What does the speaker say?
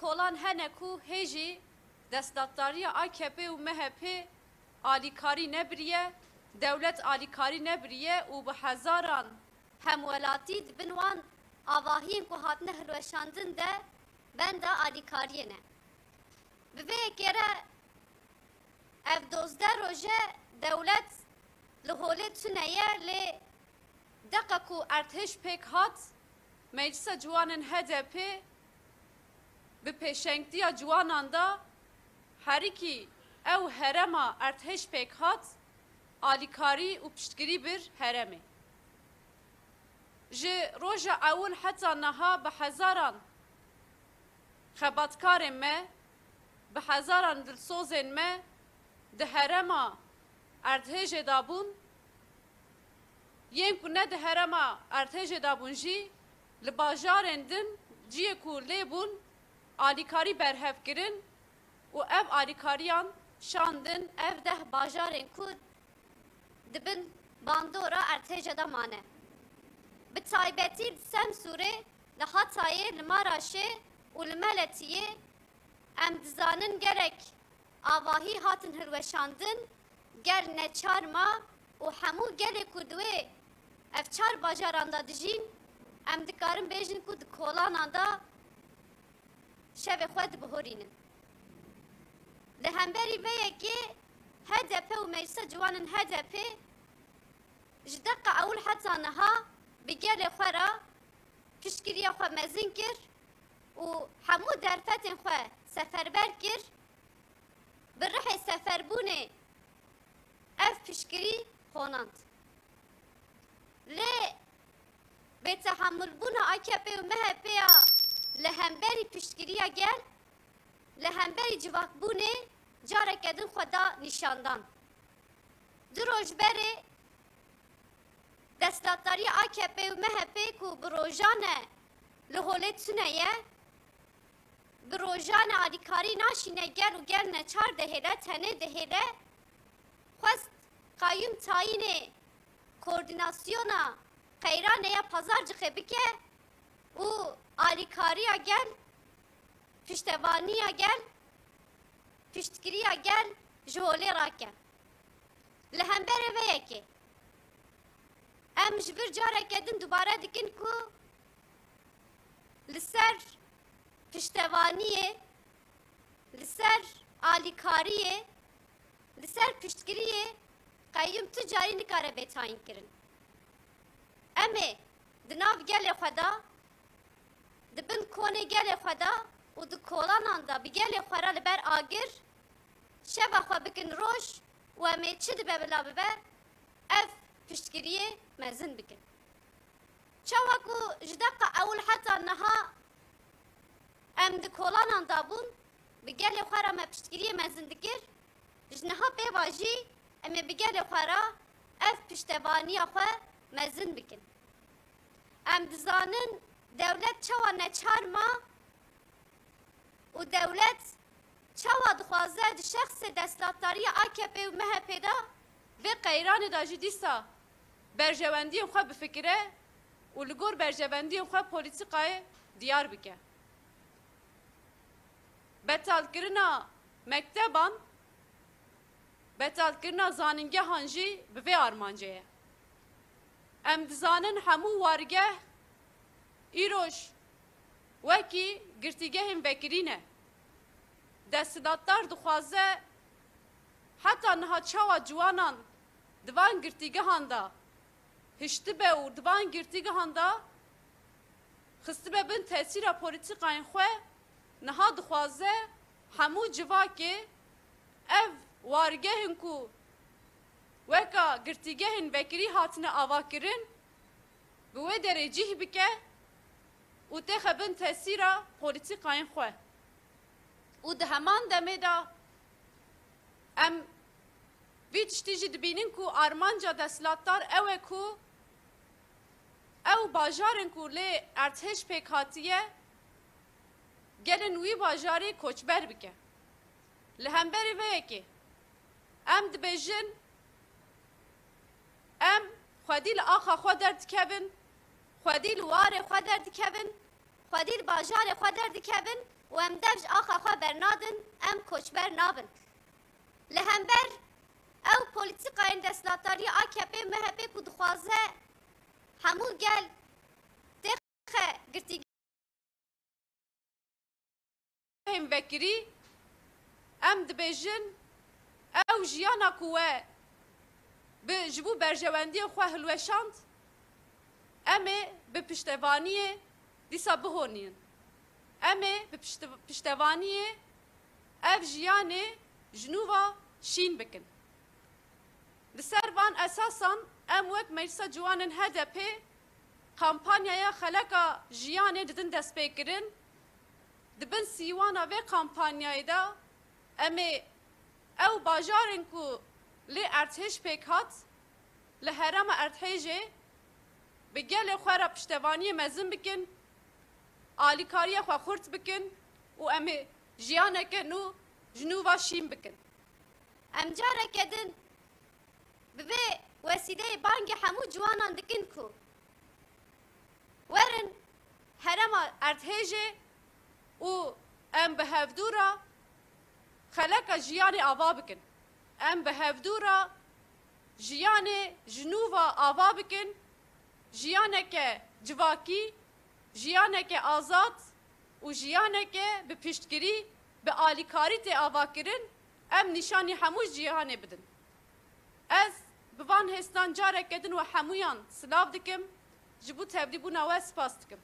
kolan heneku heji destdaktariya AKP u MHP alikari nebriye, devlet alikari nebriye u bi hezaran hemwelaتی dibin wan avahiyên ku hatine hilweşandin de benda alîkariyê ne. Bi vê yekê re ev 12 roje dewlet li holê tune ye lê deqa ku ertêş pêk hat Meclisa Ciwanan HDP bi pêşengtiya ciwanan da herîkî ew herema ertêş pêk hat alîkarî û piştgirî bir heremê. Ji roja ewil heta niha bi hezaran xebatkarên me, bi hezaran dilsozên me di herema erdhêjê dabûn, yên ku ne di herema erdhêjê dabûn jî li bajarên din ciyê ku lê bûn alîkarî berhevkirin û ev alîkariyan şandin ev deh bajarên ku dibin bandora ertêjê de mane. Bi taybetî li Semsûrê, li Hatayê, li Maraşê û li Meletiyê em dizanin gerek avahî hatin hilweşandin gel neçarma û hemû gelê ku di wê ev çar bajaran da dijîn em dikarin bêjin ku di kolanan da şevê xwe dibihorînin. Li hemberî vê yekê HDP û Meclisa Ciwanan HDP ji deqa ewil heta niha bi gelê xwe re piştgiriya xwe mezin kir û hemû derfetên xwe seferber kir bi rihê seferbûnê ev piştgirî xonand. Lê bêtehamûlbûna AKP û MHPya li hemberî piştgiriya gel li hemberî civakbûnê careke din xwe da nîşandan. Di rojberê destdaktariya AKP û MHP ku bi rojane li holê tune ye, bi rojane alîkarî naşîne gel û gel neçar dihêle, tenê dihêle, xwest qayyum tayînê koordinasyona qeyranê ya pazarcixê bike û alîkariya gel, piştevaniya gel, piştgiriya gel ji holê rake. Li hemberê vê yekê em ji bir careke din dubare dikin ku li ser piştevaniyê, li ser alîkariyê, li ser piştgiriyê qayyum tu carî nikare bêtayîn kirin. Em ê di nav gelê xwe da, dibin konê gelê xwe da û di kolanan da bi gelê xwe re li ber agir şeva xwe bikin roj û em ê çi dibe bila bibe ev piştgiriyê mezin bikin. Çawa ku ji deqa ewil heta niha em di kolanan da bûn bi gelê xwe re me piştgiriyê mezin dikir, ji niha pêva jî em ê bi gelê xwe re ev piştevaniya xwe mezin bikin. Em dizanin dewlet çawa neçarma û dewlet çawa dixwaze di şexsê destdaktariya AKP û MHP da vê qeyranê da jî dîsa berjewendiyên xwe bifikire û li gor berjewendiyên xwe polîtîkayê diyar bike. Betalkirina mekteban, betalkirina zanîngehan jî bi vê armancê ye. Em dizanin hemû wargeh îroj wekî girtîgehên vekirî ne. Desthilatdar dixwaze heta niha çawa ciwanan di van girtîgehan da hiştibe û di van girtîgehan da xistibe bin tesîra polîtîkayên xwe niha dixwaze hemû civakê ev wargehên ku weka girtîgehên vekirî hatine avakirin bi wê derê cih bike û têxe bin tesîra polîtîkayên xwe. û di heman demê da em vî tiştî jî dibînin ku armanca desthilatdar ew e ku ew bajarên ku lê ertêş pêk hatiye gelin wî bajarê koçber bike. Li hemberî vê yekê em dibêjin em xwedî li axa xwe derdikevin, xwedî li warê xwe derdikevin, xwedî li bajarê xwe derdikevin و ام devj axa xwe bernadin em koçber nabin. Li hember ew polîtîkayên desthilatdarî AKP MHP ku dixwaze hemû gel têxe girtîgehên vekirî em dibêjin ew jiyana ku we ji bo berjewendiyê xwe hilweşand em ê bi piştevaniyê dîsa bihonînin. Em ê bi piştevaniyê ev jiyanê ji nû ve şîn bikin. Li ser van esasan em wek Meclisa Ciwanên HDP kampanyaya xeleka jiyanê didin destpêkirin. Dibin sîwana vê kampanyayê de em ê ew bajarên ku lê erdhêj pêk hat li herêma erdhêjê bi gelê xwe re piştevaniyê mezin bikin, alîkariya xwe xurt bikin û em ê jiyaneke nû ji nû ve şîn bikin. em careke din bi vê wesîleyê bangê hemû ciwanan dikin ku Werin herêma erdhêjê û em bi hevdûra xeleka jiyanê ava bikin. Em bi hevdûra jiyanê ji nû ve ava bikin, jiyaneke civakî, jiyaneke azad û jiyaneke bi piştgirî, bi alîkarî tê avakirin, em nîşanî hemû cihanê bidin. Ez bi van hêstan careke din we hemûyan silav dikim, ji bo tevlîbûna we spas dikim.